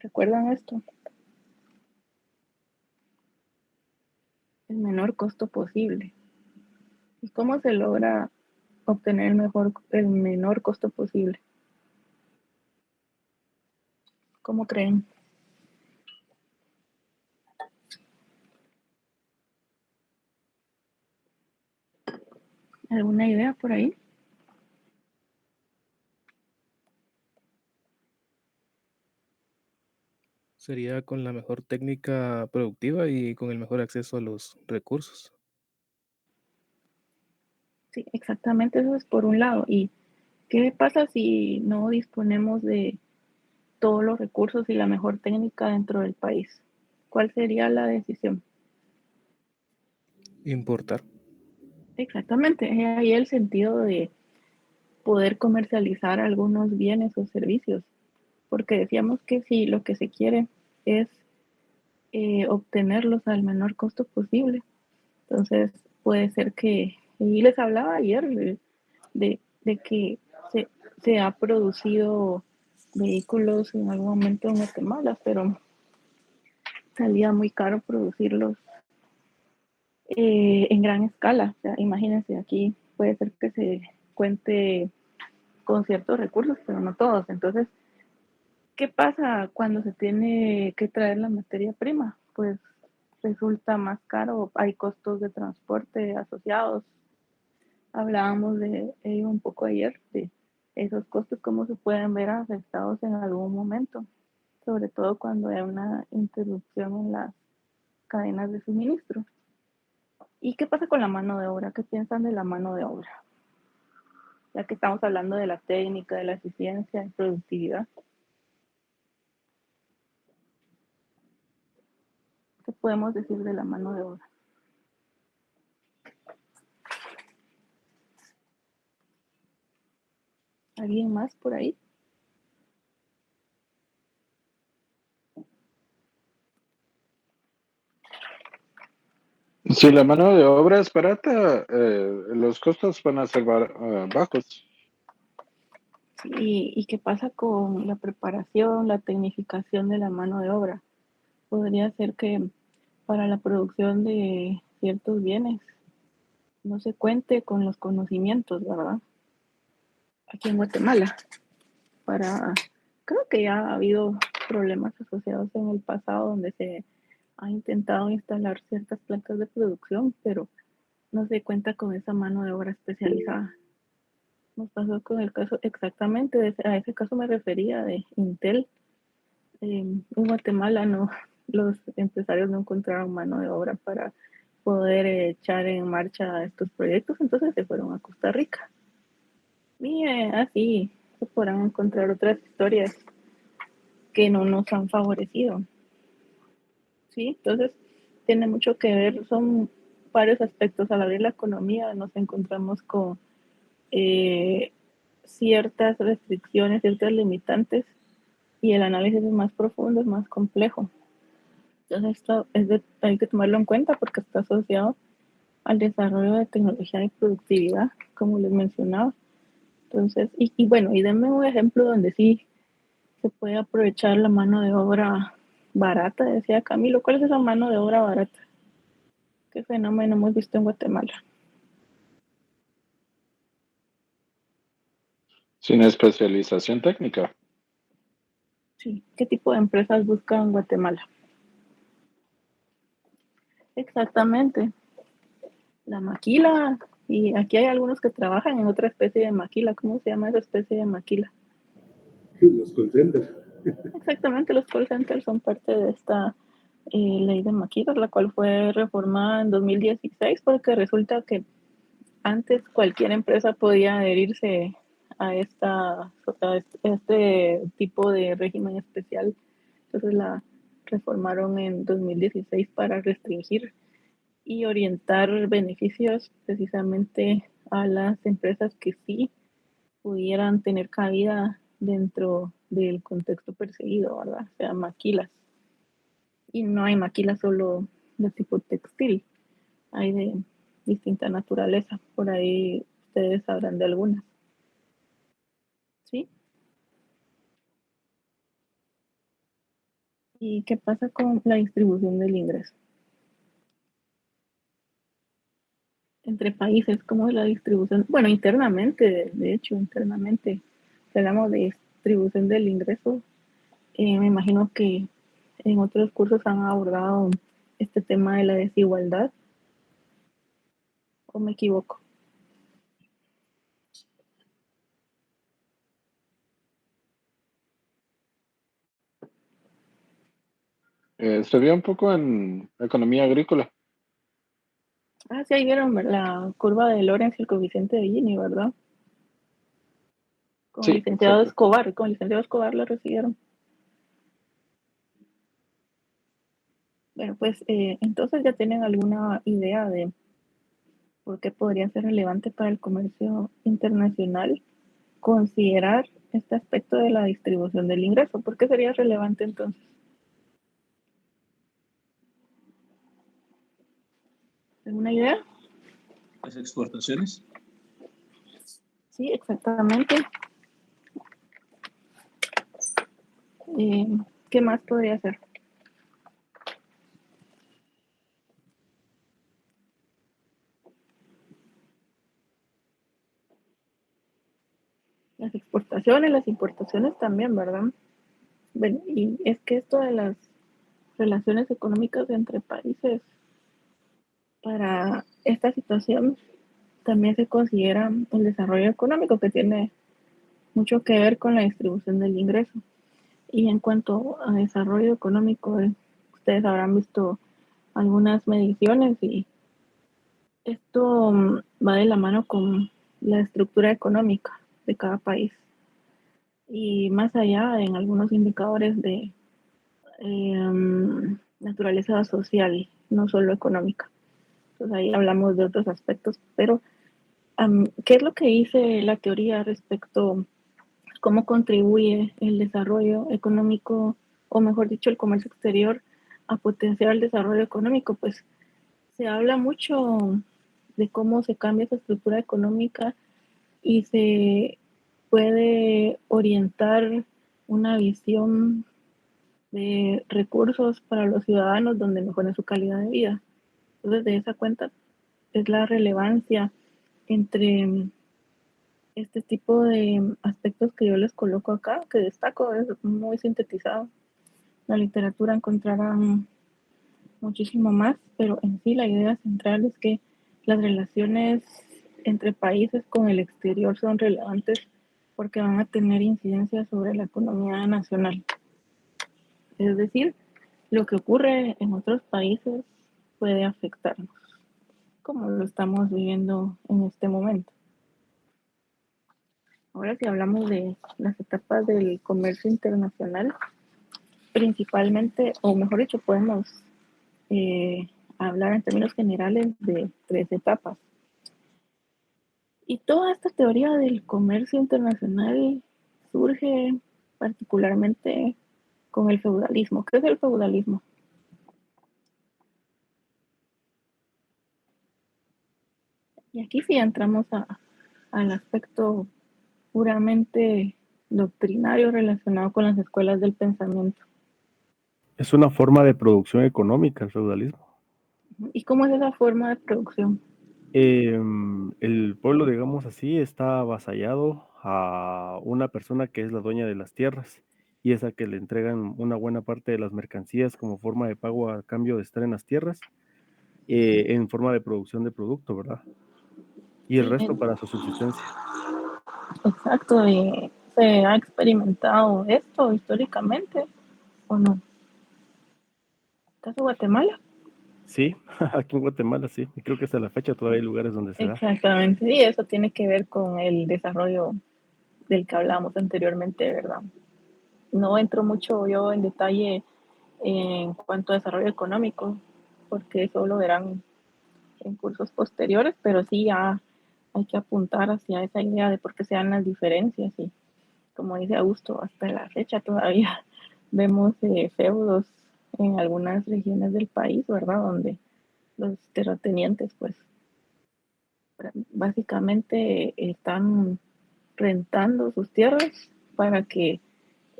¿Recuerdan esto? El menor costo posible. ¿Y cómo se logra obtener el menor costo posible? ¿Cómo creen? ¿Alguna idea por ahí? Sería con la mejor técnica productiva y con el mejor acceso a los recursos. Sí, exactamente, eso es por un lado. ¿Y qué pasa si no disponemos de todos los recursos y la mejor técnica dentro del país? ¿Cuál sería la decisión? Importar. Exactamente, es ahí el sentido de poder comercializar algunos bienes o servicios, porque decíamos que si lo que se quiere es obtenerlos al menor costo posible, entonces puede ser que, y les hablaba ayer de que se, se ha producido vehículos en algún momento en Guatemala, pero salía muy caro producirlos en gran escala. O sea, imagínense, aquí puede ser que se cuente con ciertos recursos, pero no todos. Entonces, ¿qué pasa cuando se tiene que traer la materia prima? Pues resulta más caro, hay costos de transporte asociados. Hablábamos de ello un poco ayer, de esos costos, cómo se pueden ver afectados en algún momento, sobre todo cuando hay una interrupción en las cadenas de suministro. ¿Y qué pasa con la mano de obra? ¿Qué piensan de la mano de obra? Ya que estamos hablando de la técnica, de la eficiencia y productividad. ¿Qué podemos decir de la mano de obra? ¿Alguien más por ahí? Si la mano de obra es barata, los costos van a ser bajos. ¿Y qué pasa con la preparación, la tecnificación de la mano de obra? Podría ser que para la producción de ciertos bienes no se cuente con los conocimientos, ¿verdad? Aquí en Guatemala, para, creo que ya ha habido problemas asociados en el pasado donde se ha intentado instalar ciertas plantas de producción, pero no se cuenta con esa mano de obra especializada. Nos pasó con el caso exactamente, a ese caso me refería de Intel. En Guatemala no, los empresarios no encontraron mano de obra para poder echar en marcha estos proyectos, entonces se fueron a Costa Rica. Y así se podrán encontrar otras historias que no nos han favorecido. ¿Sí? Entonces, tiene mucho que ver, son varios aspectos. Al abrir la economía nos encontramos con eh, ciertas restricciones, ciertas limitantes, y el análisis es más profundo, es más complejo. Entonces, esto hay que tomarlo en cuenta porque está asociado al desarrollo de tecnología y productividad, como les mencionaba. Entonces, y bueno, y denme un ejemplo donde sí se puede aprovechar la mano de obra barata, decía Camilo. ¿Cuál es esa mano de obra barata? ¿Qué fenómeno hemos visto en Guatemala? Sin especialización técnica. Sí, ¿qué tipo de empresas buscan Guatemala? Exactamente, la maquila. Y aquí hay algunos que trabajan en otra especie de maquila. ¿Cómo se llama esa especie de maquila? Los call centers. Exactamente, los call centers son parte de esta ley de maquilas, la cual fue reformada en 2016 porque resulta que antes cualquier empresa podía adherirse a este tipo de régimen especial. Entonces la reformaron en 2016 para restringir y orientar beneficios precisamente a las empresas que sí pudieran tener cabida dentro del contexto perseguido, ¿verdad? O sea, maquilas. Y no hay maquilas solo de tipo textil, hay de distinta naturaleza. Por ahí ustedes sabrán de algunas, ¿sí? ¿Y qué pasa con la distribución del ingreso? Entre países, ¿cómo es la distribución? Bueno, internamente, de hecho, internamente, si hablamos de distribución del ingreso, me imagino que en otros cursos han abordado este tema de la desigualdad, ¿o me equivoco? Se vio un poco en economía agrícola. Ah, sí, ahí vieron la curva de Lorenz y el coeficiente de Gini, ¿verdad? Con el Sí, licenciado exacto. Escobar, con el licenciado Escobar lo recibieron. Bueno, pues entonces ya tienen alguna idea de por qué podría ser relevante para el comercio internacional considerar este aspecto de la distribución del ingreso. ¿Por qué sería relevante entonces? ¿Alguna idea? Las exportaciones. Sí, exactamente. ¿Qué más podría ser? Las exportaciones, las importaciones también, ¿verdad? Bueno, y es que esto de las relaciones económicas entre países, para esta situación también se considera el desarrollo económico, que tiene mucho que ver con la distribución del ingreso. Y en cuanto a desarrollo económico, ustedes habrán visto algunas mediciones y esto va de la mano con la estructura económica de cada país y más allá en algunos indicadores de naturaleza social, no solo económica. Entonces ahí hablamos de otros aspectos, pero ¿qué es lo que dice la teoría respecto a cómo contribuye el desarrollo económico, o mejor dicho, el comercio exterior a potenciar el desarrollo económico? Pues se habla mucho de cómo se cambia esa estructura económica y se puede orientar una visión de recursos para los ciudadanos donde mejoren su calidad de vida. Entonces, de esa cuenta es la relevancia entre este tipo de aspectos que yo les coloco acá, que destaco, es muy sintetizado. La literatura encontrarán muchísimo más, pero en sí la idea central es que las relaciones entre países con el exterior son relevantes porque van a tener incidencia sobre la economía nacional. Es decir, lo que ocurre en otros países puede afectarnos, como lo estamos viviendo en este momento. Ahora, si hablamos de las etapas del comercio internacional, principalmente, o mejor dicho, podemos hablar en términos generales de 3 etapas. Y toda esta teoría del comercio internacional surge particularmente con el feudalismo. ¿Qué es el feudalismo? Y aquí sí entramos al aspecto puramente doctrinario relacionado con las escuelas del pensamiento. Es una forma de producción económica el feudalismo. ¿Y cómo es esa forma de producción? El pueblo, digamos así, está avasallado a una persona que es la dueña de las tierras y es a que le entregan una buena parte de las mercancías como forma de pago a cambio de estar en las tierras, en forma de producción de producto, ¿verdad? Y el Sí, resto para su subsistencia. exacto. ¿Y se ha experimentado esto históricamente o no? ¿Caso Guatemala? Sí, aquí en Guatemala sí, y creo que hasta la fecha todavía hay lugares donde se da. Exactamente, y eso tiene que ver con el desarrollo del que hablábamos anteriormente, ¿verdad? No entro mucho yo en detalle en cuanto a desarrollo económico, porque eso lo verán en cursos posteriores, pero sí ya hay que apuntar hacia esa idea de por qué se dan las diferencias y como dice Augusto, hasta la fecha todavía vemos feudos en algunas regiones del país, ¿verdad? Donde los terratenientes pues básicamente están rentando sus tierras para que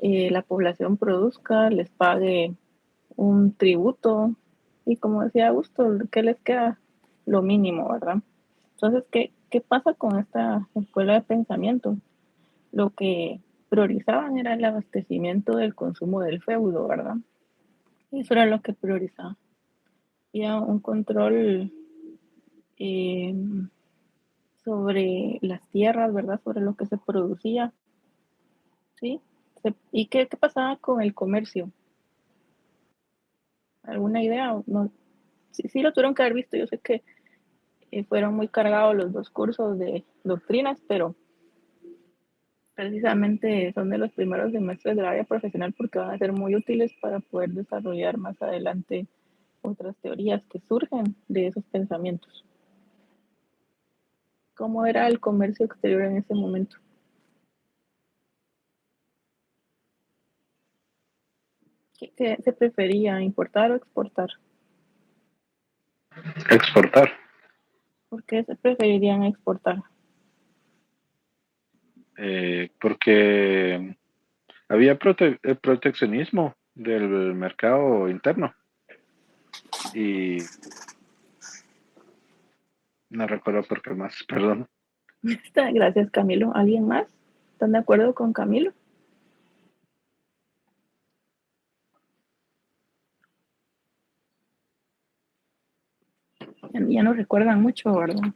la población produzca, les pague un tributo, y como decía Augusto, ¿qué les queda? Lo mínimo, ¿verdad? Entonces, ¿qué pasa con esta escuela de pensamiento? Lo que priorizaban era el abastecimiento del consumo del feudo, ¿verdad? Eso era lo que priorizaba. Había un control eh, sobre las tierras, ¿verdad? Sobre lo que se producía, ¿sí? ¿Y qué pasaba con el comercio? ¿Alguna idea? No, sí lo tuvieron que haber visto. Yo sé que fueron muy cargados los dos cursos de doctrinas, pero precisamente son de los primeros semestres del área profesional porque van a ser muy útiles para poder desarrollar más adelante otras teorías que surgen de esos pensamientos. ¿Cómo era el comercio exterior en ese momento? ¿Qué se prefería, importar o exportar? Exportar. ¿Por qué se preferirían exportar? Porque había proteccionismo del mercado interno. Y no recuerdo por qué más, perdón. Gracias, Camilo. ¿Alguien más? ¿Están de acuerdo con Camilo? Ya no recuerdan mucho, ¿verdad?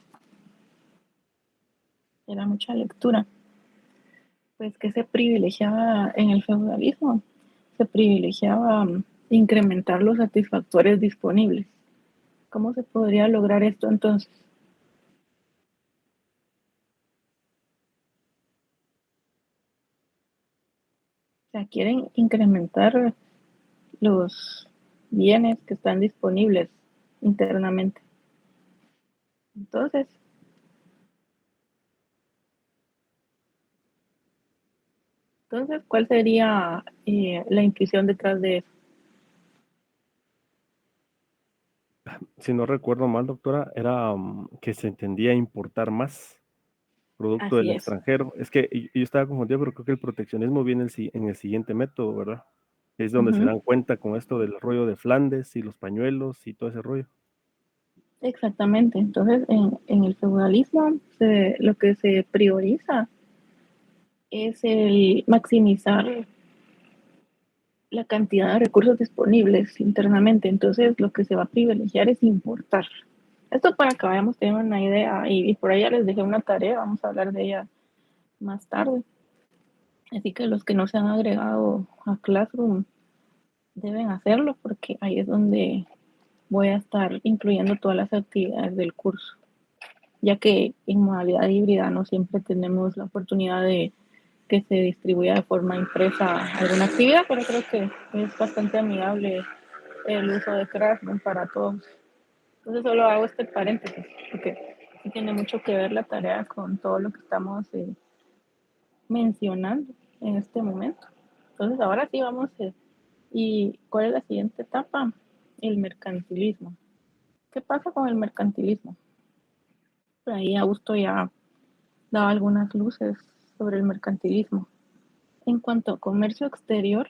Era mucha lectura. Pues que se privilegiaba en el feudalismo, se privilegiaba incrementar los satisfactores disponibles. ¿Cómo se podría lograr esto entonces? O sea, quieren incrementar los bienes que están disponibles internamente. Entonces, ¿cuál sería la intuición detrás de eso? Si no recuerdo mal, doctora, era que se entendía importar más producto del Así es. extranjero. Es que yo estaba confundido, pero creo que el proteccionismo viene en el siguiente método, ¿verdad? Es donde se Uh-huh. dan cuenta con esto del rollo de Flandes y los pañuelos y todo ese rollo. Exactamente. Entonces, en el feudalismo, lo que se prioriza es el maximizar la cantidad de recursos disponibles internamente. Entonces, lo que se va a privilegiar es importar. Esto para que vayamos teniendo una idea, y por ahí ya les dejé una tarea, vamos a hablar de ella más tarde. Así que los que no se han agregado a Classroom deben hacerlo porque ahí es donde voy a estar incluyendo todas las actividades del curso, ya que en modalidad híbrida no siempre tenemos la oportunidad de que se distribuya de forma impresa alguna actividad, pero creo que es bastante amigable el uso de Classroom para todos. Entonces solo hago este paréntesis, porque sí tiene mucho que ver la tarea con todo lo que estamos mencionando en este momento. Entonces ahora sí vamos, ¿y cuál es la siguiente etapa? El mercantilismo. ¿Qué pasa con el mercantilismo? Por ahí Augusto ya daba algunas luces sobre el mercantilismo. En cuanto a comercio exterior,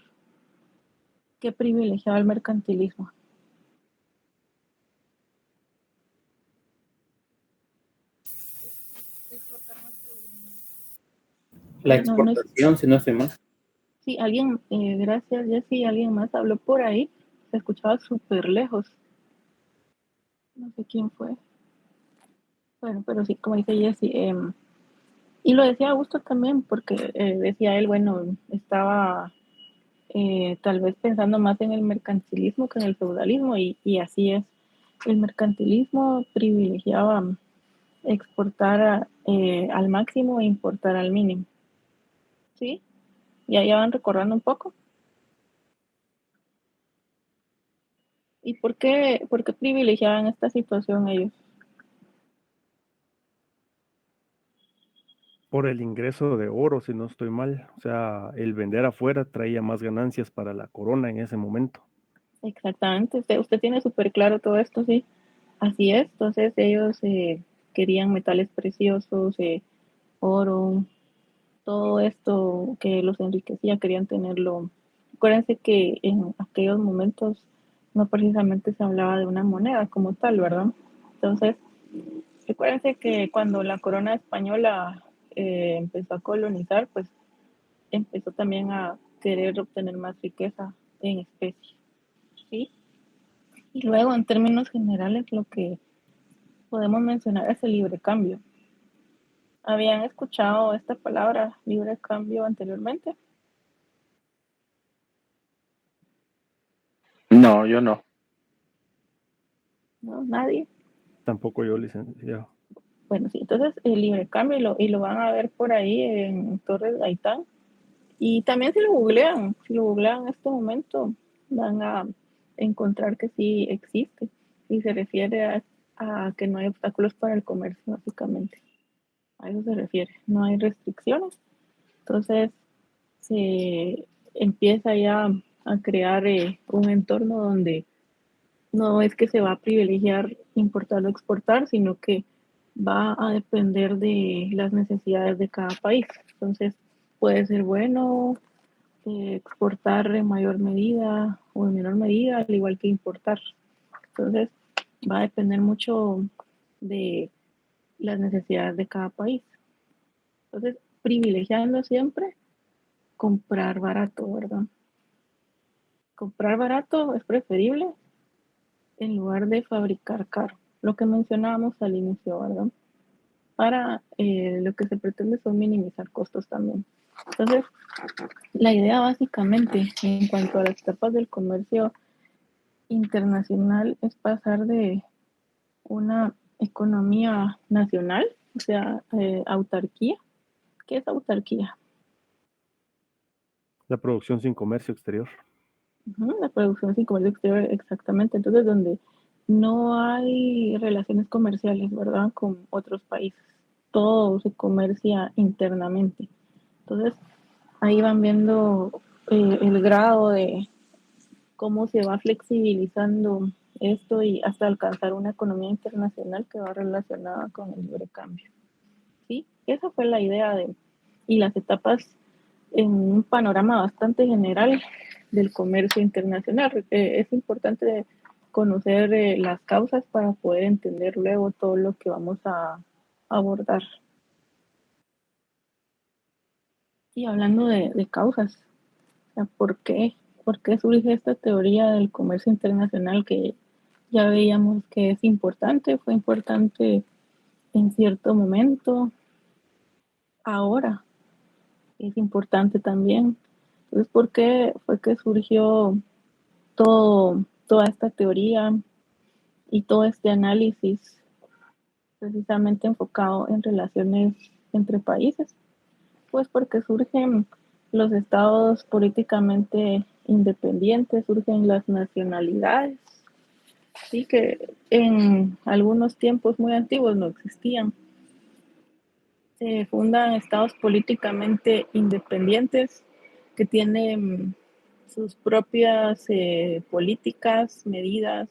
¿qué privilegiaba el mercantilismo? La No, exportación, si no estoy mal. sí, alguien, gracias Jessy, alguien más habló por ahí, se escuchaba súper lejos, no sé quién fue. Bueno, pero sí, como dice Jessy, y lo decía Augusto también, porque decía él, bueno, estaba tal vez pensando más en el mercantilismo que en el feudalismo, y así es. El mercantilismo privilegiaba exportar al máximo e importar al mínimo. ¿Sí? Ya van recordando un poco. ¿Y por qué privilegiaban esta situación ellos? Por el ingreso de oro, si no estoy mal. O sea, el vender afuera traía más ganancias para la corona en ese momento. Exactamente, usted tiene súper claro todo esto, sí. Así es, entonces ellos querían metales preciosos, oro, todo esto que los enriquecía, querían tenerlo. Acuérdense que en aquellos momentos no precisamente se hablaba de una moneda como tal, ¿verdad? Entonces, recuérdense que cuando la corona española empezó a colonizar, pues empezó también a querer obtener más riqueza en especie, ¿sí? Y luego, en términos generales, lo que podemos mencionar es el libre cambio. ¿Habían escuchado esta palabra, libre cambio, anteriormente? No, yo no. ¿No? ¿Nadie? Tampoco yo, licenciado. Bueno, sí, entonces el libre cambio y lo van a ver por ahí en Torres Gaitán. Y también si lo googlean en este momento, van a encontrar que sí existe y se refiere a que no hay obstáculos para el comercio, básicamente. A eso se refiere, no hay restricciones. Entonces se empieza ya a crear un entorno donde no es que se va a privilegiar importar o exportar, sino que va a depender de las necesidades de cada país. Entonces puede ser bueno exportar en mayor medida o en menor medida, al igual que importar. Entonces, va a depender mucho de las necesidades de cada país. Entonces, privilegiando siempre comprar barato, ¿verdad? Comprar barato es preferible en lugar de fabricar caro. Lo que mencionábamos al inicio, ¿verdad? Para lo que se pretende son minimizar costos también. Entonces, la idea básicamente en cuanto a las etapas del comercio internacional es pasar de una economía nacional, o sea, autarquía. ¿Qué es autarquía? La producción sin comercio exterior. La producción sin comercio exterior, exactamente. Entonces, donde no hay relaciones comerciales, ¿verdad? Con otros países. Todo se comercia internamente. Entonces, ahí van viendo el grado de cómo se va flexibilizando esto y hasta alcanzar una economía internacional que va relacionada con el libre cambio. ¿Sí? Esa fue la idea y las etapas en un panorama bastante general del comercio internacional. Es importante conocer las causas para poder entender luego todo lo que vamos a abordar. Y hablando de causas, o sea, ¿por qué surge esta teoría del comercio internacional que ya veíamos que es importante? Fue importante en cierto momento, ahora es importante también. Entonces, ¿por qué fue que surgió toda esta teoría y todo este análisis precisamente enfocado en relaciones entre países? Pues porque surgen los estados políticamente independientes, surgen las nacionalidades, sí, que en algunos tiempos muy antiguos no existían. Se fundan estados políticamente independientes que tienen sus propias políticas, medidas,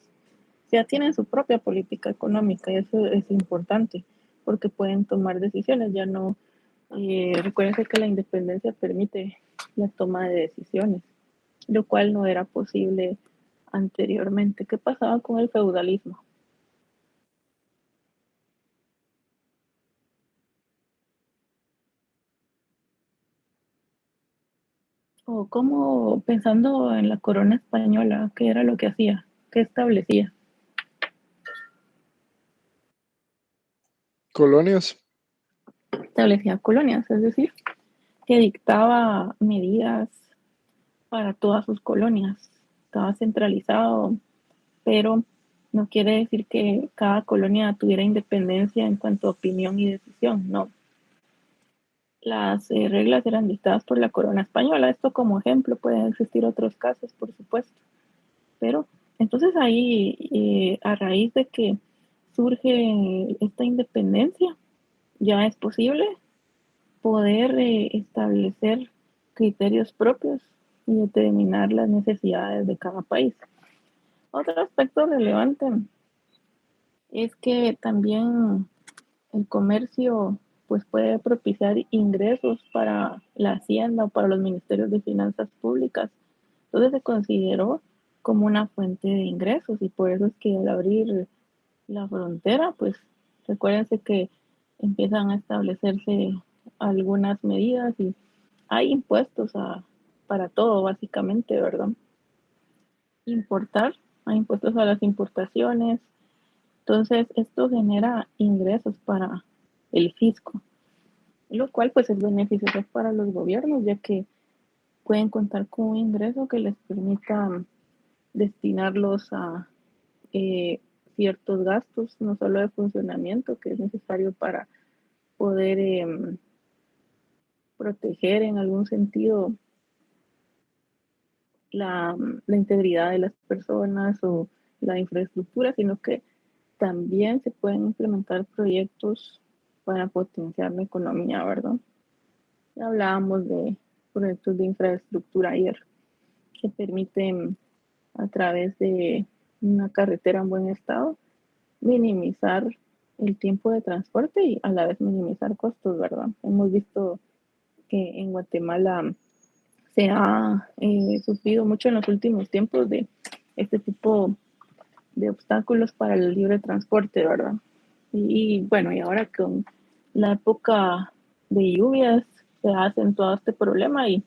ya tienen su propia política económica y eso es importante porque pueden tomar decisiones, ya no, recuérdense que la independencia permite la toma de decisiones, lo cual no era posible anteriormente. ¿Qué pasaba con el feudalismo? O cómo, pensando en la corona española, ¿qué era lo que hacía? ¿Qué establecía? Colonias. Establecía colonias, es decir, que dictaba medidas para todas sus colonias. Estaba centralizado, pero no quiere decir que cada colonia tuviera independencia en cuanto a opinión y decisión, no. Las reglas eran dictadas por la corona española. Esto como ejemplo, pueden existir otros casos, por supuesto. Pero entonces ahí, a raíz de que surge esta independencia, ya es posible poder establecer criterios propios y determinar las necesidades de cada país. Otro aspecto relevante es que también el comercio pues puede propiciar ingresos para la hacienda o para los ministerios de finanzas públicas. Entonces se consideró como una fuente de ingresos, y por eso es que al abrir la frontera, pues recuérdense que empiezan a establecerse algunas medidas y hay impuestos para todo, básicamente, ¿verdad? Importar, hay impuestos a las importaciones. Entonces, esto genera ingresos para el fisco, lo cual pues es beneficioso para los gobiernos, ya que pueden contar con un ingreso que les permita destinarlos a ciertos gastos, no solo de funcionamiento, que es necesario para poder proteger en algún sentido la integridad de las personas o la infraestructura, sino que también se pueden implementar proyectos para potenciar la economía, ¿verdad? Ya hablábamos de proyectos de infraestructura ayer que permiten a través de una carretera en buen estado minimizar el tiempo de transporte y a la vez minimizar costos, ¿verdad? Hemos visto que en Guatemala se ha sufrido mucho en los últimos tiempos de este tipo de obstáculos para el libre transporte, ¿verdad? Y bueno, y ahora con la época de lluvias se ha acentuado este problema y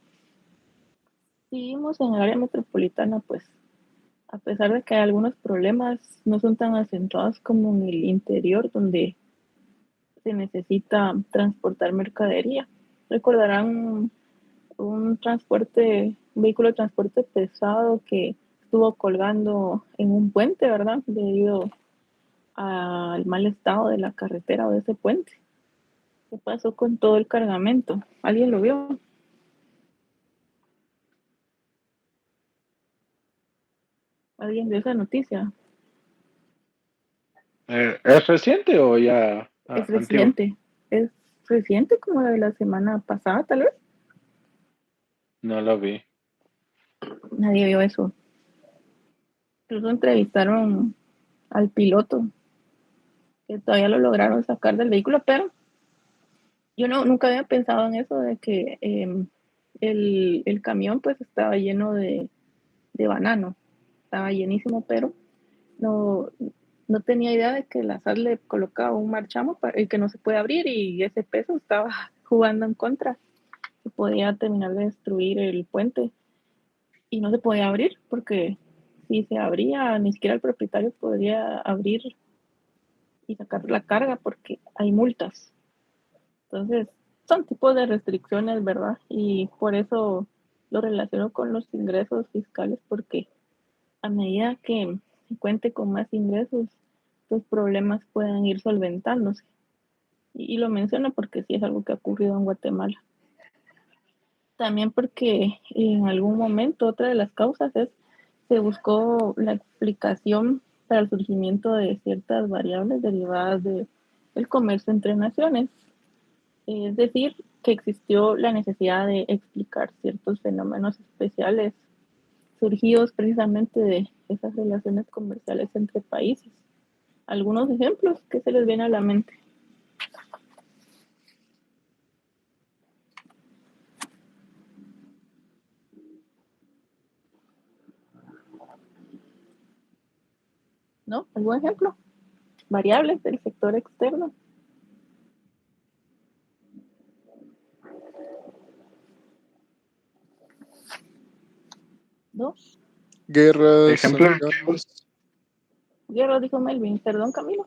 si vivimos en el área metropolitana, pues a pesar de que hay algunos problemas, no son tan acentuados como en el interior donde se necesita transportar mercadería. Recordarán un vehículo de transporte pesado que estuvo colgando en un puente, ¿verdad? Debido al mal estado de la carretera o de ese puente. ¿Qué pasó con todo el cargamento? ¿Alguien lo vio? ¿Alguien vio esa noticia? ¿Es reciente o ya Es antiguo? reciente. Es reciente, como de la semana pasada, tal vez. No lo vi. Nadie vio eso. Incluso entrevistaron al piloto, que todavía lo lograron sacar del vehículo, pero yo nunca había pensado en eso de que el camión pues estaba lleno de banano, estaba llenísimo, pero no, no tenía idea de que la SAT le colocaba un marchamo para el que no se puede abrir y ese peso estaba jugando en contra, se podía terminar de destruir el puente y no se podía abrir porque si se abría ni siquiera el propietario podría abrir y sacar la carga porque hay multas. Entonces, son tipos de restricciones, ¿verdad? Y por eso lo relaciono con los ingresos fiscales, porque a medida que se cuente con más ingresos, los problemas pueden ir solventándose. Y lo menciono porque sí es algo que ha ocurrido en Guatemala. También porque en algún momento otra de las causas es se buscó la explicación para el surgimiento de ciertas variables derivadas del comercio entre naciones. Es decir, que existió la necesidad de explicar ciertos fenómenos especiales surgidos precisamente de esas relaciones comerciales entre países. Algunos ejemplos que se les viene a la mente. ¿No? ¿Algún ejemplo? Variables del sector externo. ¿No? Guerras, Ejemplo, sanciones. Guerra, dijo Melvin. Perdón, Camilo.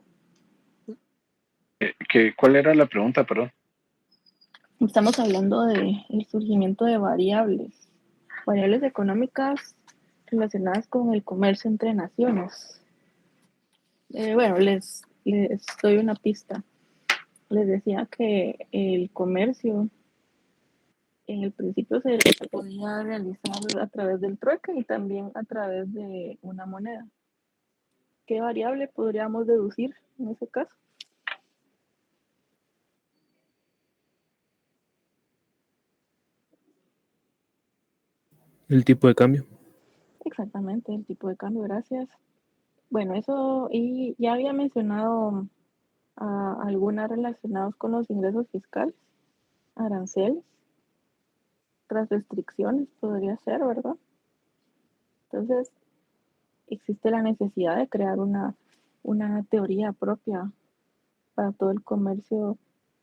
¿cuál era la pregunta? Perdón. Estamos hablando del surgimiento de variables económicas relacionadas con el comercio entre naciones. Bueno, les doy una pista. Les decía que el comercio en el principio se podía realizar a través del trueque y también a través de una moneda. ¿Qué variable podríamos deducir en ese caso? El tipo de cambio. Exactamente, el tipo de cambio, gracias. Bueno, eso, y ya había mencionado algunas relacionadas con los ingresos fiscales, aranceles, otras restricciones, podría ser, ¿verdad? Entonces, existe la necesidad de crear una teoría propia para todo el comercio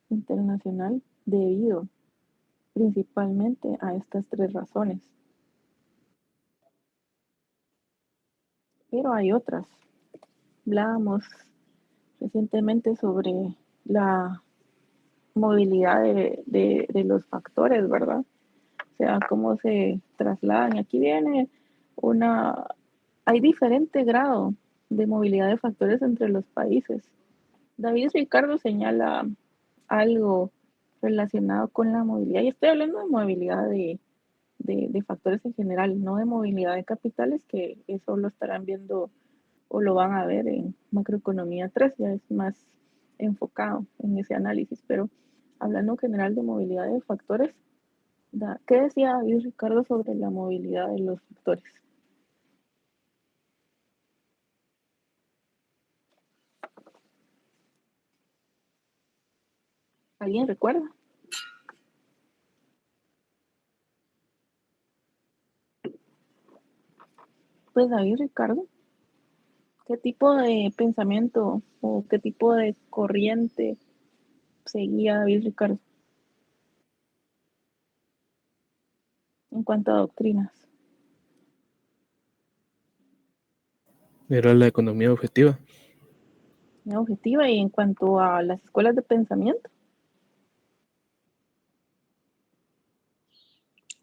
internacional debido principalmente a estas tres razones. Pero hay otras. Hablábamos recientemente sobre la movilidad de los factores, ¿verdad? O sea, cómo se trasladan. Y aquí viene hay diferente grado de movilidad de factores entre los países. David Ricardo señala algo relacionado con la movilidad, y estoy hablando de movilidad de factores en general, no de movilidad de capitales, que eso lo estarán viendo o lo van a ver en macroeconomía 3, ya es más enfocado en ese análisis, pero hablando en general de movilidad de factores, ¿qué decía David Ricardo sobre la movilidad de los factores? ¿Alguien recuerda? Pues David Ricardo, ¿qué tipo de pensamiento o qué tipo de corriente seguía David Ricardo en cuanto a doctrinas? Era la economía objetiva. Objetiva, y en cuanto a las escuelas de pensamiento.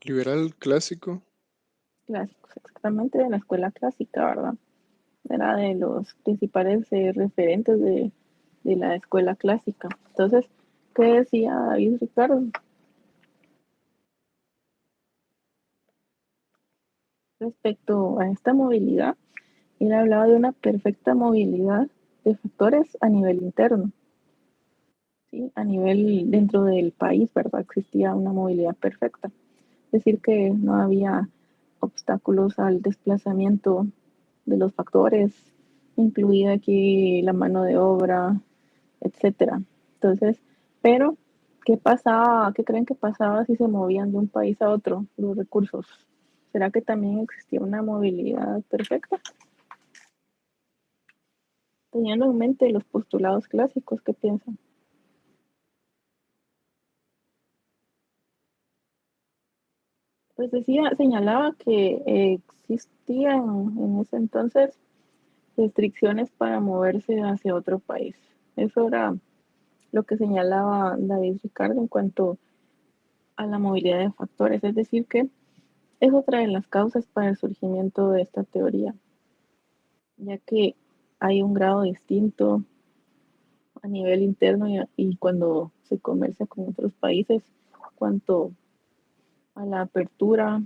Liberal clásico. Clásicos, exactamente, de la escuela clásica, ¿verdad? Era de los principales referentes de la escuela clásica. Entonces, ¿qué decía David Ricardo? Respecto a esta movilidad, él hablaba de una perfecta movilidad de factores a nivel interno. ¿Sí? A nivel dentro del país, ¿verdad? Existía una movilidad perfecta. Es decir, que no había obstáculos al desplazamiento de los factores, incluida aquí la mano de obra, etcétera. Entonces, pero, ¿qué pasaba? ¿Qué creen que pasaba si se movían de un país a otro los recursos? ¿Será que también existía una movilidad perfecta? Teniendo en mente los postulados clásicos, ¿qué piensan? Pues señalaba que existían en ese entonces restricciones para moverse hacia otro país. Eso era lo que señalaba David Ricardo en cuanto a la movilidad de factores, es decir, que es otra de las causas para el surgimiento de esta teoría, ya que hay un grado distinto a nivel interno y cuando se comercia con otros países, cuanto a la apertura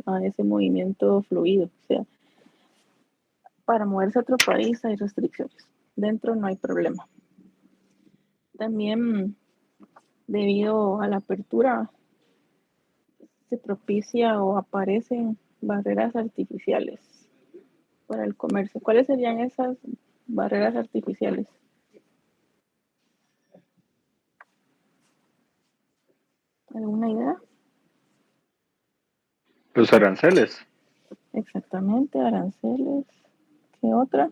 a ese movimiento fluido. O sea, para moverse a otro país hay restricciones, dentro no hay problema. También debido a la apertura se propicia o aparecen barreras artificiales para el comercio. ¿Cuáles serían esas barreras artificiales? ¿Alguna idea? Los aranceles. Exactamente, aranceles. ¿Qué otra?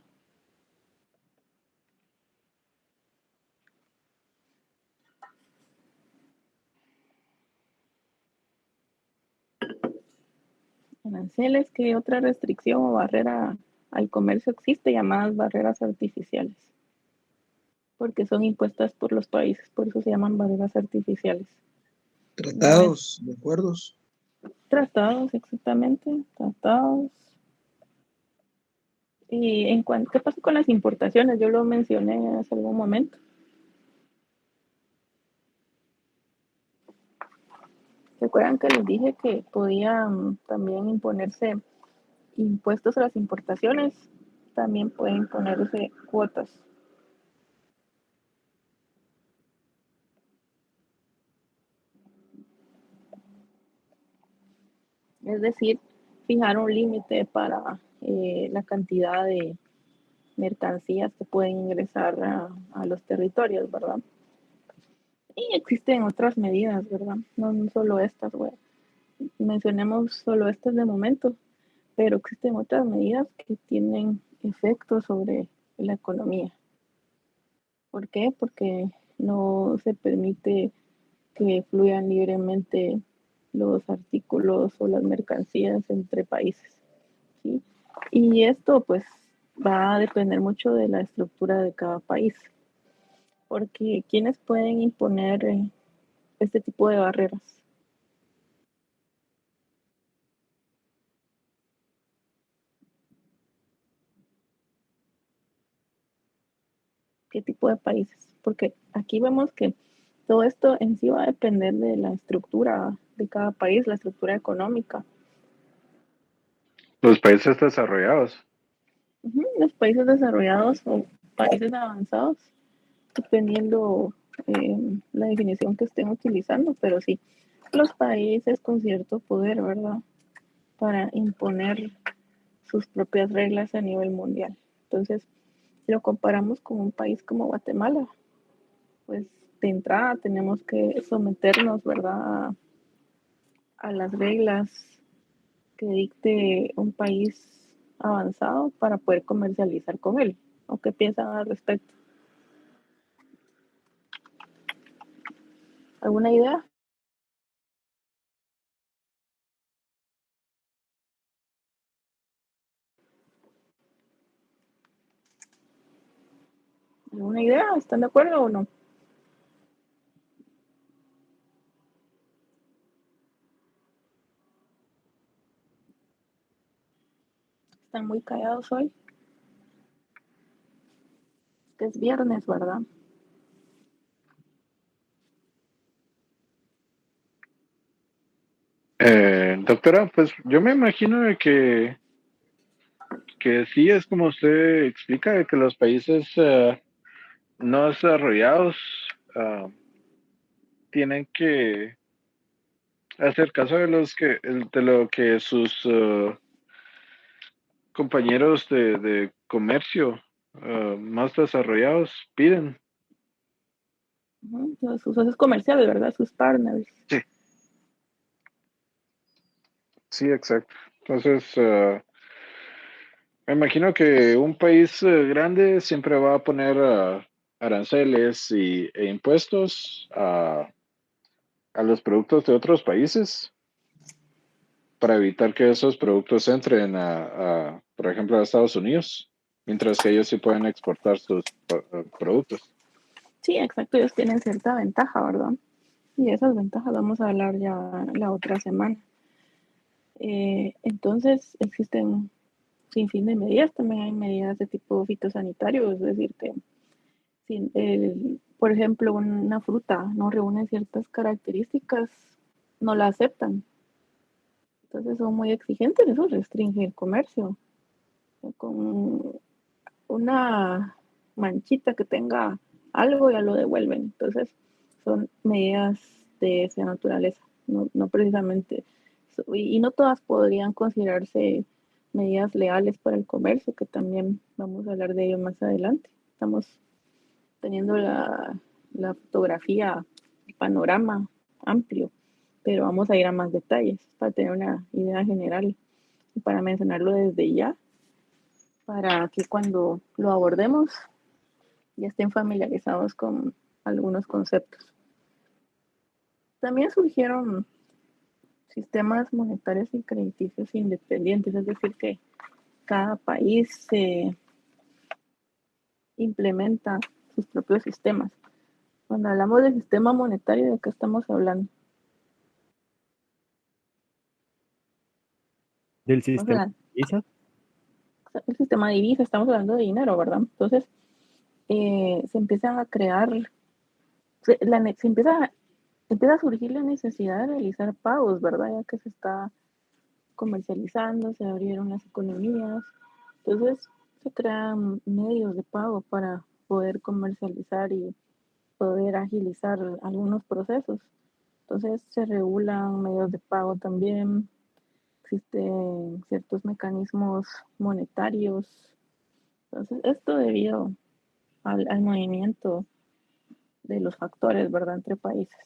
Aranceles, ¿qué otra restricción o barrera al comercio existe, llamadas barreras artificiales? Porque son impuestas por los países, por eso se llaman barreras artificiales. Tratados, de acuerdos. Tratados, exactamente, tratados. Y ¿qué pasa con las importaciones? Yo lo mencioné hace algún momento. ¿Recuerdan que les dije que podían también imponerse impuestos a las importaciones? También pueden imponerse cuotas. Es decir, fijar un límite para la cantidad de mercancías que pueden ingresar a los territorios, ¿verdad? Y existen otras medidas, ¿verdad? No solo estas, mencionemos solo estas de momento, pero existen otras medidas que tienen efectos sobre la economía. ¿Por qué? Porque no se permite que fluyan libremente los artículos o las mercancías entre países, ¿sí? Y esto pues va a depender mucho de la estructura de cada país, porque ¿quiénes pueden imponer este tipo de barreras? ¿Qué tipo de países? Porque aquí vemos que todo esto en sí va a depender de la estructura de cada país, la estructura económica. Los países desarrollados. Los países desarrollados o países avanzados, dependiendo la definición que estén utilizando, pero sí, los países con cierto poder, ¿verdad? Para imponer sus propias reglas a nivel mundial. Entonces, si lo comparamos con un país como Guatemala, pues de entrada tenemos que someternos, ¿verdad? A las reglas que dicte un país avanzado para poder comercializar con él. ¿O qué piensan al respecto? ¿Alguna idea? ¿Alguna idea? ¿Están de acuerdo o no? Están muy callados hoy. Que es viernes, ¿verdad? Doctora, pues yo me imagino de que sí es como usted explica, de que los países no desarrollados ah, tienen que hacer caso de de lo que sus compañeros de comercio más desarrollados piden. Sus socios comerciales, ¿verdad? Sus partners. Sí, sí, exacto. Entonces, me imagino que un país grande siempre va a poner aranceles e impuestos a los productos de otros países para evitar que esos productos entren por ejemplo, a Estados Unidos, mientras que ellos sí pueden exportar sus productos. Sí, exacto, ellos tienen cierta ventaja, ¿verdad? Y de esas ventajas vamos a hablar ya la otra semana. Entonces, existen sin fin de medidas, también hay medidas de tipo fitosanitario, es decir, que si, por ejemplo, una fruta no reúne ciertas características, no la aceptan. Entonces son muy exigentes, eso restringe el comercio. Con una manchita que tenga algo ya lo devuelven. Entonces son medidas de esa naturaleza, no precisamente. Y no todas podrían considerarse medidas legales para el comercio, que también vamos a hablar de ello más adelante. Estamos teniendo la fotografía, el panorama amplio, pero vamos a ir a más detalles para tener una idea general y para mencionarlo desde ya, para que cuando lo abordemos ya estén familiarizados con algunos conceptos. También surgieron sistemas monetarios y crediticios independientes, es decir, que cada país se implementa sus propios sistemas. Cuando hablamos del sistema monetario, ¿de qué estamos hablando? Del Estamos sistema hablando, ISA. el sistema de divisa, estamos hablando de dinero, ¿verdad? Entonces, se empiezan a crear, se empieza a surgir la necesidad de realizar pagos, ¿verdad? Ya que se está comercializando, se abrieron las economías, entonces se crean medios de pago para poder comercializar y poder agilizar algunos procesos. Entonces se regulan medios de pago también, existen ciertos mecanismos monetarios. Entonces esto debido al movimiento de los factores, ¿verdad?, entre países.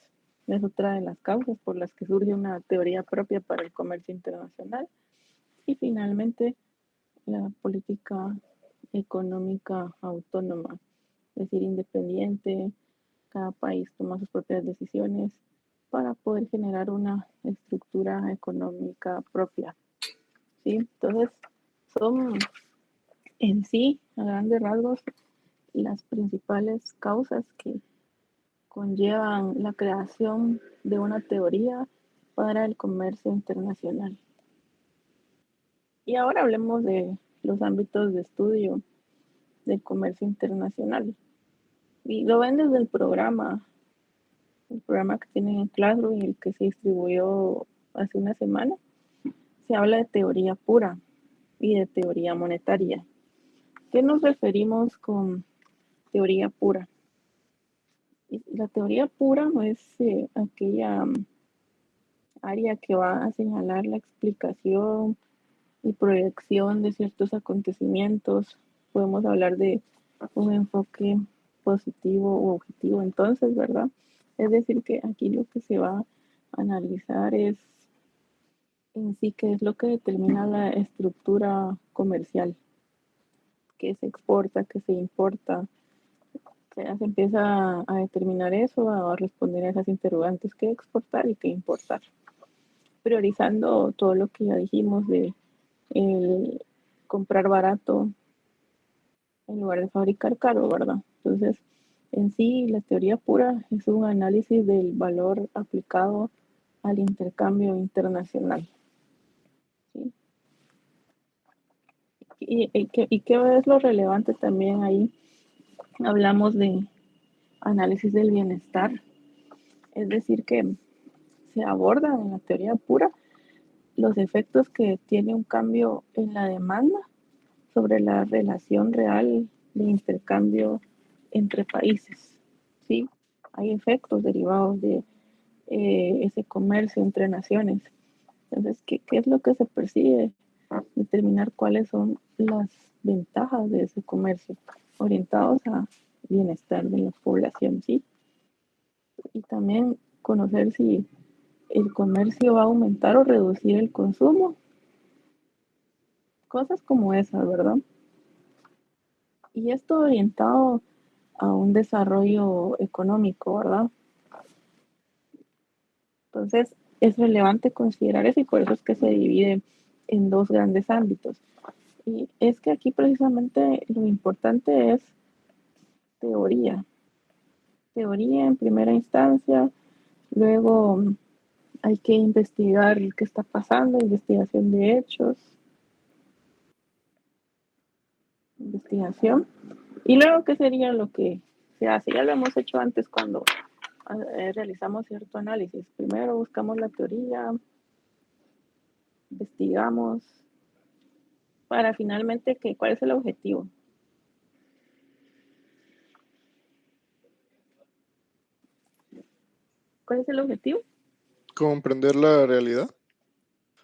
Es otra de las causas por las que surge una teoría propia para el comercio internacional Y finalmente, la política económica autónoma, es decir, independiente, cada país toma sus propias decisiones para poder generar una estructura económica propia. ¿Sí? Entonces, son en sí, a grandes rasgos, las principales causas que conllevan la creación de una teoría para el comercio internacional. Y ahora hablemos de los ámbitos de estudio del comercio internacional. Y lo ven desde el programa que tienen en Classroom y el que se distribuyó hace una semana. Se habla de teoría pura y de teoría monetaria. ¿Qué nos referimos con teoría pura? Y la teoría pura es aquella área que va a señalar la explicación y proyección de ciertos acontecimientos. Podemos hablar de un enfoque positivo o objetivo, entonces, ¿verdad? Es decir, que aquí lo que se va a analizar es en sí qué es lo que determina la estructura comercial, qué se exporta, qué se importa. Ya se empieza a determinar eso, a responder a esas interrogantes, qué exportar y qué importar, priorizando todo lo que ya dijimos de el comprar barato en lugar de fabricar caro, ¿verdad? Entonces, en sí, la teoría pura es un análisis del valor aplicado al intercambio internacional. ¿Sí? ¿Y qué es lo relevante también ahí? Hablamos de análisis del bienestar, es decir, que se abordan en la teoría pura los efectos que tiene un cambio en la demanda sobre la relación real de intercambio entre países. ¿Sí? Hay efectos derivados de ese comercio entre naciones. Entonces, ¿qué es lo que se persigue? Determinar cuáles son las ventajas de ese comercio orientados a bienestar de la población, ¿sí? Y también conocer si el comercio va a aumentar o reducir el consumo. Cosas como esas, ¿verdad? Y esto orientado a un desarrollo económico, ¿verdad? Entonces, es relevante considerar eso y por eso es que se divide en dos grandes ámbitos. Y es que aquí precisamente lo importante es teoría. Teoría en primera instancia, luego hay que investigar qué está pasando, investigación de hechos, investigación. Y luego, ¿qué sería lo que se hace? Ya lo hemos hecho antes cuando realizamos cierto análisis. Primero buscamos la teoría, investigamos, para finalmente, ¿cuál es el objetivo? ¿Cuál es el objetivo? Comprender la realidad.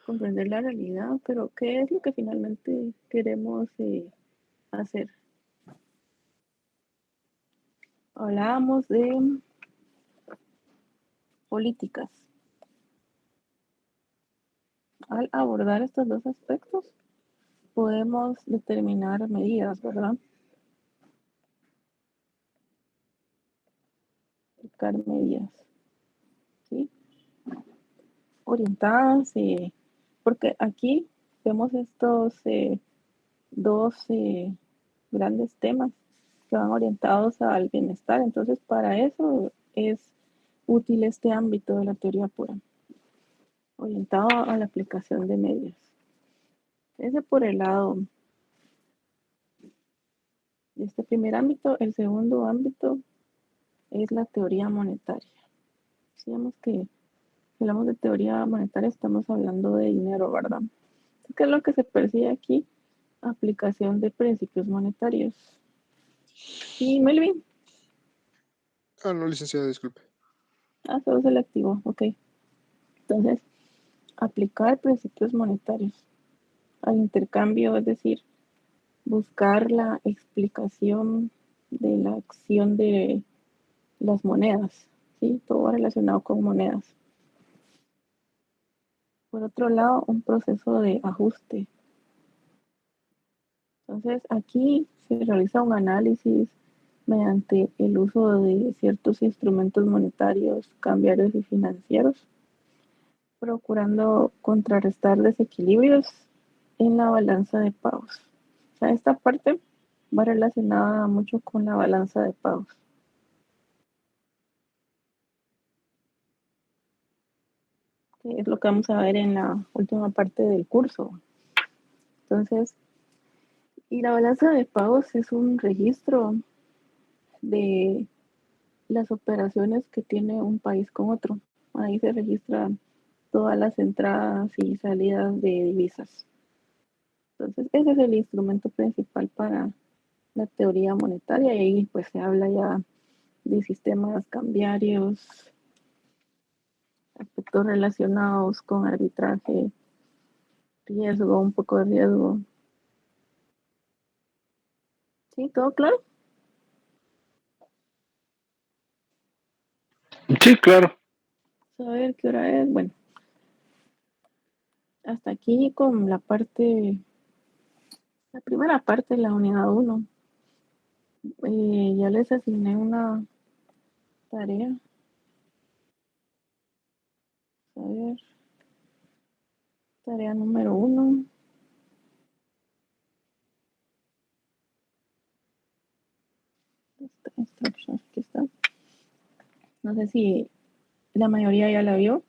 Comprender la realidad, pero ¿qué es lo que finalmente queremos hacer? Hablábamos de políticas. Al abordar estos dos aspectos, podemos determinar medidas, ¿verdad? Aplicar medidas, ¿sí? Orientadas, porque aquí vemos estos dos grandes temas que van orientados al bienestar. Entonces, para eso es útil este ámbito de la teoría pura, orientado a la aplicación de medios. Ese por el lado de este primer ámbito. El segundo ámbito es la teoría monetaria. Decíamos que hablamos de teoría monetaria, estamos hablando de dinero, ¿verdad? ¿Qué es lo que se persigue aquí? Aplicación de principios monetarios. ¿Sí, Melvin? No, licenciada, disculpe. Todo selectivo, ok. Entonces, aplicar principios monetarios al intercambio, es decir, buscar la explicación de la acción de las monedas, ¿sí? Todo relacionado con monedas. Por otro lado, un proceso de ajuste Entonces, aquí se realiza un análisis mediante el uso de ciertos instrumentos monetarios, cambiarios y financieros, procurando contrarrestar desequilibrios en la balanza de pagos. O sea, esta parte va relacionada mucho con la balanza de pagos. Que es lo que vamos a ver en la última parte del curso. Entonces, y la balanza de pagos es un registro de las operaciones que tiene un país con otro. Ahí se registran todas las entradas y salidas de divisas. Entonces, ese es el instrumento principal para la teoría monetaria y ahí pues se habla ya de sistemas cambiarios, aspectos relacionados con arbitraje, riesgo, un poco de riesgo. ¿Sí? ¿Todo claro? Sí, claro. A ver qué hora es. Bueno, hasta aquí con la primera parte de la unidad 1. Ya les asigné una tarea. A ver, tarea número 1. Aquí está. No sé si la mayoría ya la vio.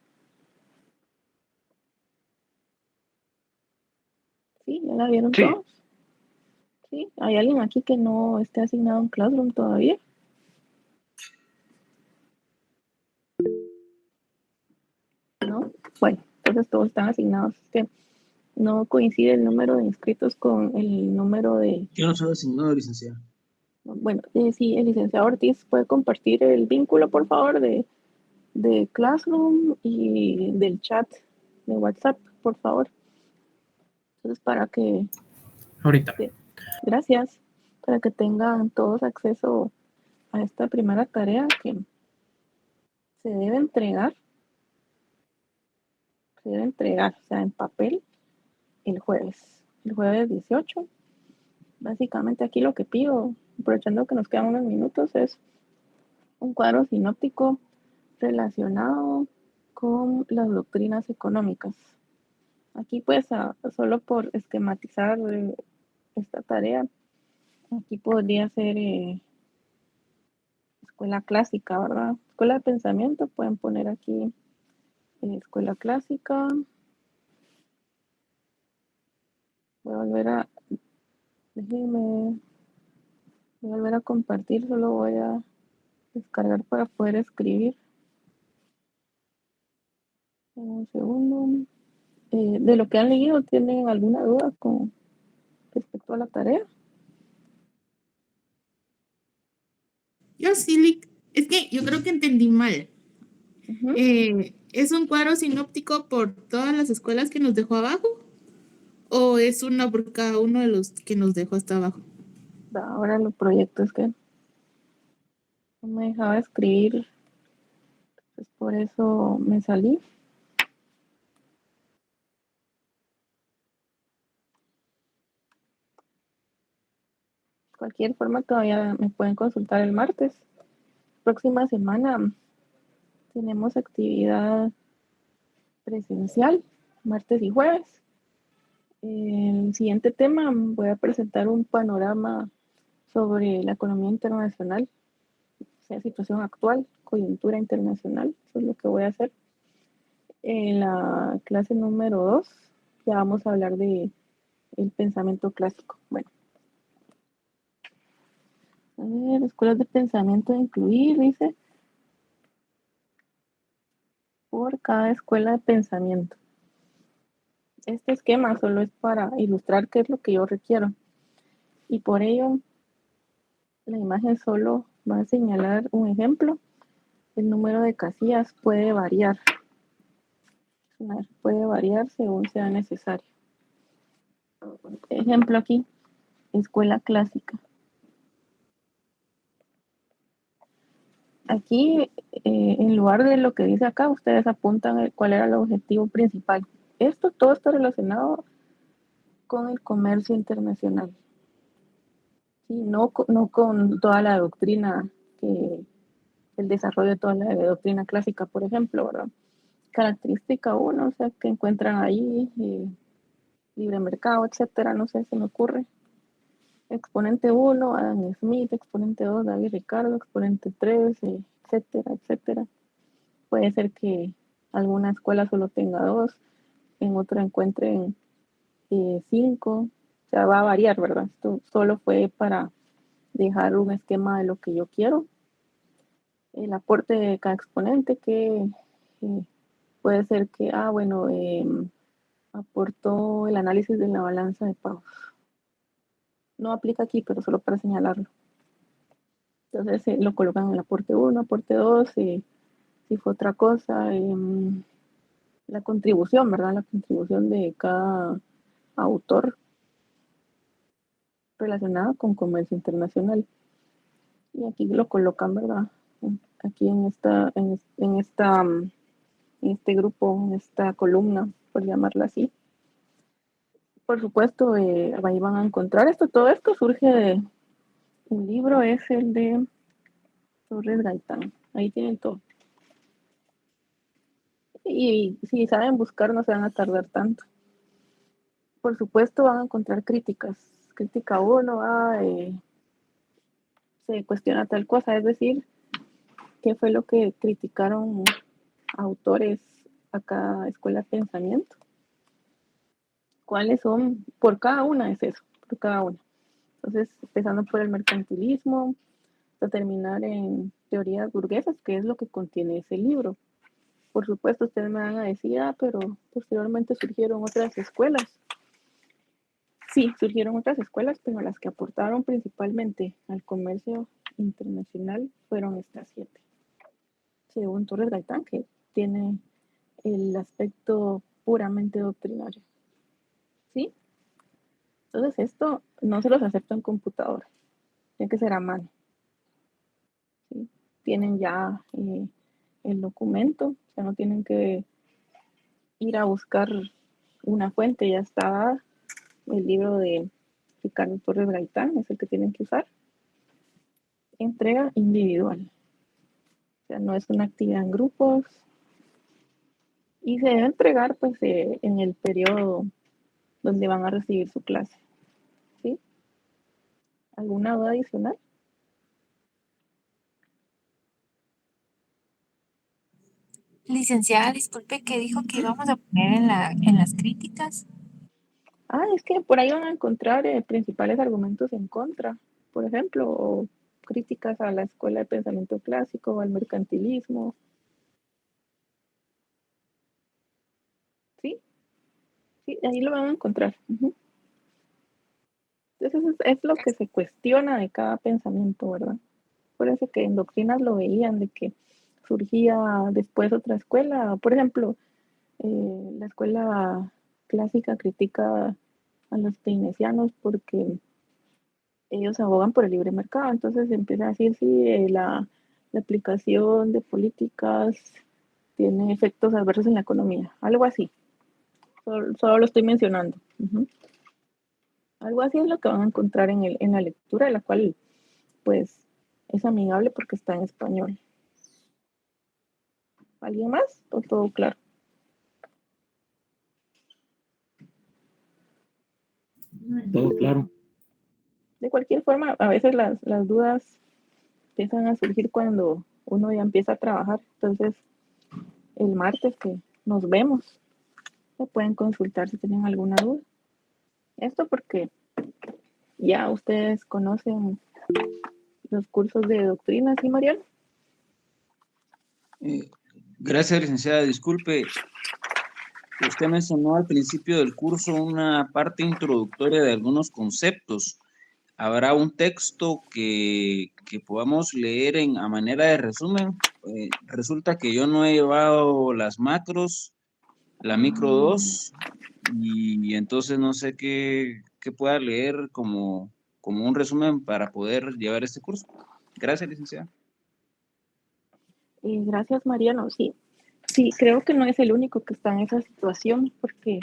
Sí, ya la vieron Sí. todos. Sí, hay alguien aquí que no esté asignado en Classroom todavía. ¿No? Bueno, entonces todos están asignados. Es que no coincide el número de inscritos con el número de... Yo no soy asignado, licenciado. Bueno, sí, el licenciado Ortiz puede compartir el vínculo, por favor, de Classroom y del chat de WhatsApp, por favor. Entonces, para que... Ahorita. Gracias. Para que tengan todos acceso a esta primera tarea que se debe entregar. Se debe entregar, o sea, en papel, el jueves 18. Básicamente aquí lo que pido, aprovechando que nos quedan unos minutos, es un cuadro sinóptico relacionado con las doctrinas económicas. Aquí pues solo por esquematizar esta tarea, aquí podría ser escuela clásica, ¿verdad? Escuela de pensamiento, pueden poner aquí escuela clásica. Voy a volver a, déjenme, voy a volver a compartir, solo voy a descargar para poder escribir. Un segundo. De lo que han leído, ¿tienen alguna duda con respecto a la tarea? Yo sí, Lick. Es que yo creo que entendí mal. Uh-huh. ¿Es un cuadro sinóptico por todas las escuelas que nos dejó abajo? ¿O es uno por cada uno de los que nos dejó hasta abajo? Ahora los proyectos que no me dejaba escribir, pues por eso me salí. De cualquier forma, todavía me pueden consultar el martes. Próxima semana tenemos actividad presencial, martes y jueves. El siguiente tema, voy a presentar un panorama sobre la economía internacional, o sea, situación actual, coyuntura internacional, eso es lo que voy a hacer. En la clase número 2 ya vamos a hablar de el pensamiento clásico. Bueno, a ver, escuelas de pensamiento a incluir, dice, por cada escuela de pensamiento. Este esquema solo es para ilustrar qué es lo que yo requiero. Y por ello, la imagen solo va a señalar un ejemplo. El número de casillas puede variar. Puede variar según sea necesario. Ejemplo aquí, escuela clásica. Aquí, en lugar de lo que dice acá, ustedes apuntan cuál era el objetivo principal. Todo está relacionado con el comercio internacional. Sí, no con toda la doctrina, el desarrollo de toda la doctrina clásica, por ejemplo, ¿verdad? Característica 1, o sea, que encuentran ahí, libre mercado, etcétera, no sé, se me ocurre. Exponente 1, Adam Smith, exponente 2, David Ricardo, exponente 3, etcétera, etcétera. Puede ser que alguna escuela solo tenga 2, en otra encuentren 5, o sea, va a variar, ¿verdad? Esto solo fue para dejar un esquema de lo que yo quiero. El aporte de cada exponente que puede ser que, bueno, aportó el análisis de la balanza de pagos. No aplica aquí, pero solo para señalarlo. Entonces lo colocan en el aporte 1, aporte 2, si fue otra cosa, la contribución, ¿verdad? La contribución de cada autor relacionada con comercio internacional. Y aquí lo colocan, ¿verdad? Aquí en este grupo, en esta columna, por llamarla así. Por supuesto, ahí van a encontrar todo esto surge de un libro, es el de Torres Gaitán. Ahí tienen todo. Y si saben buscar, no se van a tardar tanto. Por supuesto, van a encontrar críticas. Crítica 1, se cuestiona tal cosa, es decir, qué fue lo que criticaron autores a cada escuela de pensamiento. ¿Cuáles son? Por cada una es eso, por cada una. Entonces, empezando por el mercantilismo, hasta terminar en teorías burguesas, que es lo que contiene ese libro. Por supuesto, ustedes me van a decir, pero posteriormente surgieron otras escuelas. Sí, surgieron otras escuelas, pero las que aportaron principalmente al comercio internacional fueron estas 7. Según Torres Gaitán, que tiene el aspecto puramente doctrinario. ¿Sí? Entonces esto no se los acepta en computadora, tiene que ser a mano. ¿Sí? Tienen ya el documento, o sea, no tienen que ir a buscar una fuente, ya está el libro de Ricardo Torres Gaitán, es el que tienen que usar. Entrega individual, o sea, no es una actividad en grupos y se debe entregar pues en el periodo donde van a recibir su clase. ¿Sí? ¿Alguna duda adicional? Licenciada, disculpe, ¿qué dijo que íbamos a poner en las críticas? Es que por ahí van a encontrar principales argumentos en contra, por ejemplo, o críticas a la escuela de pensamiento clásico o al mercantilismo. ¿Sí? Sí, ahí lo van a encontrar. Entonces es lo que se cuestiona de cada pensamiento, ¿verdad? Por eso que en doctrinas lo veían, de que surgía después otra escuela. Por ejemplo, la escuela clásica critica a los keynesianos porque ellos abogan por el libre mercado. Entonces empieza a decir si la aplicación de políticas tiene efectos adversos en la economía. Algo así. Solo lo estoy mencionando. Algo así es lo que van a encontrar en la lectura, la cual pues es amigable porque está en español. ¿Alguien más? ¿O todo claro? Todo claro. De cualquier forma, a veces las dudas empiezan a surgir cuando uno ya empieza a trabajar. Entonces, el martes que nos vemos, se pueden consultar si tienen alguna duda. Esto porque ya ustedes conocen los cursos de doctrina, ¿sí, Mariano? Gracias, licenciada. Disculpe, usted mencionó al principio del curso una parte introductoria de algunos conceptos. ¿Habrá un texto que podamos leer a manera de resumen? Resulta que yo no he llevado las macros, la micro 2, y entonces no sé qué pueda leer como un resumen para poder llevar este curso. Gracias, licenciada. Gracias, Mariano. Sí, creo que no es el único que está en esa situación, porque